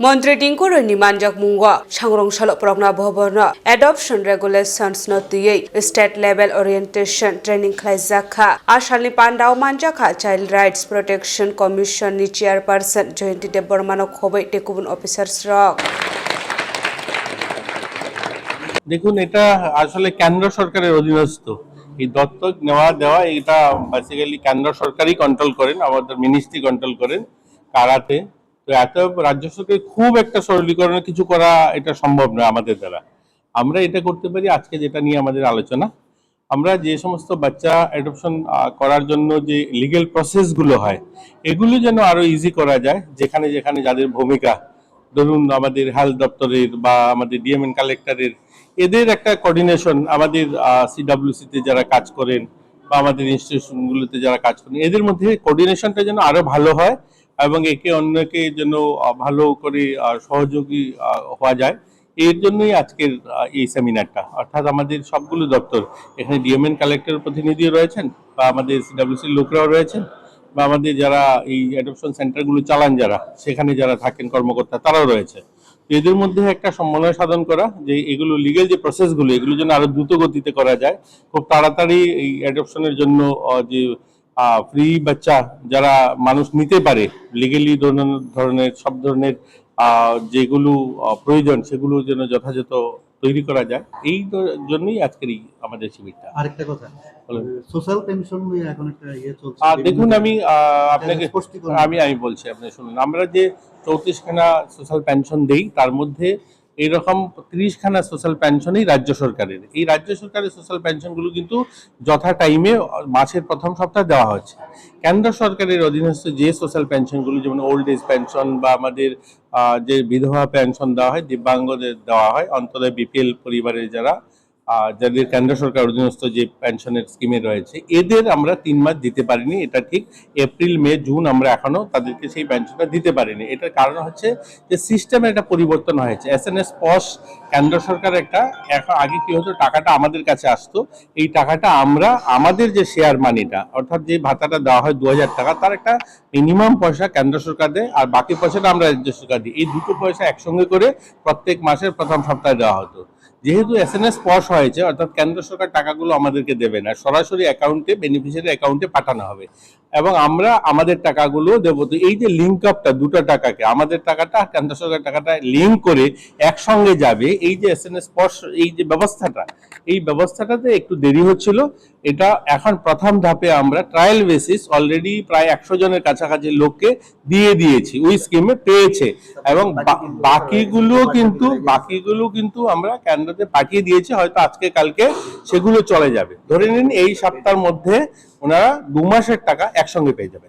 Montri Dinkoroni Manjak Mungo, Changrong Shalok Progna Bobona, Adoption Regulations Notiyei, State Level Orientation Training Klaizaka, Ashali Pandao Manjaka, Child Rights Protection Commission ni Chairperson, Jointi Debormano Kobe, Tekubun Officers Rock. দেখুন এটা আসলে কেন্দ্র সরকারের অধীনস্থ এই দত্তক নেওয়া দেওয়া এটা বেসিক্যালি কেন্দ্র সরকারই কন্ট্রোল করেন আমাদের মিনিস্ট্রি কন্ট্রোল করেন কারাতে তো এত রাজ্য সরকার খুব একটা সরলীকরণে কিছু করা এটা সম্ভব নয় আমাদের দ্বারা আমরা এটা করতে পারি আজকে যেটা নিয়ে আমাদের আলোচনা আমরা যে সমস্ত বাচ্চা অ্যাডপশন করার জন্য যে লিগ্যাল প্রসেসগুলো হয় এগুলো যেন আরো ইজি করা যায় যেখানে যেখানে যাদের ভূমিকা ধরুন আমাদের হেলথ দপ্তরের বা আমাদের ডিএমএন কালেক্টরের এদের একটা কোঅর্ডিনেশন আমাদের সিডব্লিউসিতে যারা কাজ করেন বা আমাদের ইনস্টিটিউশনগুলোতে যারা কাজ করেন এদের মধ্যে কোঅর্ডিনেশনটা যেন আরো ভালো হয় এবং একে অন্যকে যেন ভালো করে সহযোগী হওয়া যায় এর জন্যই আজকের এই সেমিনারটা অর্থাৎ আমাদের সবগুলো দপ্তর এখানে ডিএমএন কালেক্টরের প্রতিনিধিও রয়েছেন বা আমাদের সিডব্লিউসির লোকরাও রয়েছেন বা আমাদের যারা এই অ্যাডপশন সেন্টারগুলো চালান যারা সেখানে যারা থাকেন কর্মকর্তা তারাও রয়েছে এদের মধ্যে একটা সমন্বয় সাধন করা যে এগুলো লিগ্যাল যে প্রসেসগুলো এগুলো যেন আরো দ্রুত গতিতে করা যায় খুব তাড়াতাড়ি এই অ্যাডপশনের জন্য যে ফ্রি বাচ্চা যারা মানুষ নিতে পারে লিগ্যালি ধরনের সব ধরনের যেগুলো প্রয়োজন সেগুলো যেন যথাযথ তৈরি করা যায় এই জন্যই আজকের আমাদের শিবিরটা। আরেকটা কথা সোশ্যাল পেনশন নিয়ে এখন একটা চলছে দেখুন আমি আপনাকে আমি বলছি আপনি শুনুন আমরা যে 34খানা সোশ্যাল পেনশন দেই তার মধ্যে এইরকম 30খানা সোশ্যাল পেনশনই রাজ্য সরকারের এই রাজ্য সরকারের সোশ্যাল পেনশনগুলো কিন্তু যথা টাইমে মাসের প্রথম সপ্তাহে দেওয়া হচ্ছে কেন্দ্র সরকারের অধীনস্থ যে সোশ্যাল পেনশনগুলো যেমন ওল্ড এজ পেনশন বা আমাদের যে বিধবা পেনশন দেওয়া হয় দিব্যাঙ্গদের দেওয়া হয় অন্তত বিপিএল পরিবারের যাদের কেন্দ্র সরকার অধীনস্থ যে পেনশনের স্কিমে রয়েছে এদের আমরা 3 মাস দিতে পারিনি এটা ঠিক এপ্রিল মে জুন আমরা এখনো তাদেরকে সেই পেনশনটা দিতে পারিনি এটার কারণ হচ্ছে যে সিস্টেমে একটা পরিবর্তন হয়েছে এসএনএস পস কেন্দ্র সরকার একটা এখন আগে কি হতো টাকাটা আমাদের কাছে আসতো এই টাকাটা আমরা আমাদের যে শেয়ার মানিটা অর্থাৎ যে ভাতাটা দেওয়া হয় 2000 টাকা তার একটা মিনিমাম পয়সা কেন্দ্র সরকার দেয় আর বাকি পয়সাটা আমরা রাজ্য সরকার দিই এই দুটো পয়সা একসঙ্গে করে প্রত্যেক মাসের প্রথম সপ্তাহে দেওয়া হতো যেহেতু এসএনএস পস হয়েছে অর্থাৎ কেন্দ্র সরকার টাকাগুলো আমাদেরকে দেবে না সরাসরি অ্যাকাউন্টে বেনিফিশিয়ারি অ্যাকাউন্টে পাঠানো হবে এবং আমরা আমাদের টাকাগুলো দেবো তো এই যে লিঙ্ক আপটা দুটো টাকাকে আমাদের টাকাটা কেন্দ্র সরকার টাকাটা লিঙ্ক করে একসঙ্গে যাবে এই যে এসএনএস পস এই যে ব্যবস্থাটা এই ব্যবস্থাটাতে একটু দেরি হচ্ছিল এটা এখন প্রথম ধাপে আমরা ট্রায়াল বেসিস অলরেডি প্রায় 100 জনের কাছাকাছি লোককে দিয়ে দিয়েছি ওই স্কিমে পেয়েছে এবং বাকিগুলো কিন্তু আমরা কেন্দ্রতে পাঠিয়ে দিয়েছি হয়তো আজকে কালকে সেগুলো চলে যাবে ধরে নিন এই সপ্তাহের মধ্যে ওনারা 2 মাসের টাকা একসঙ্গে পেয়ে যাবেন।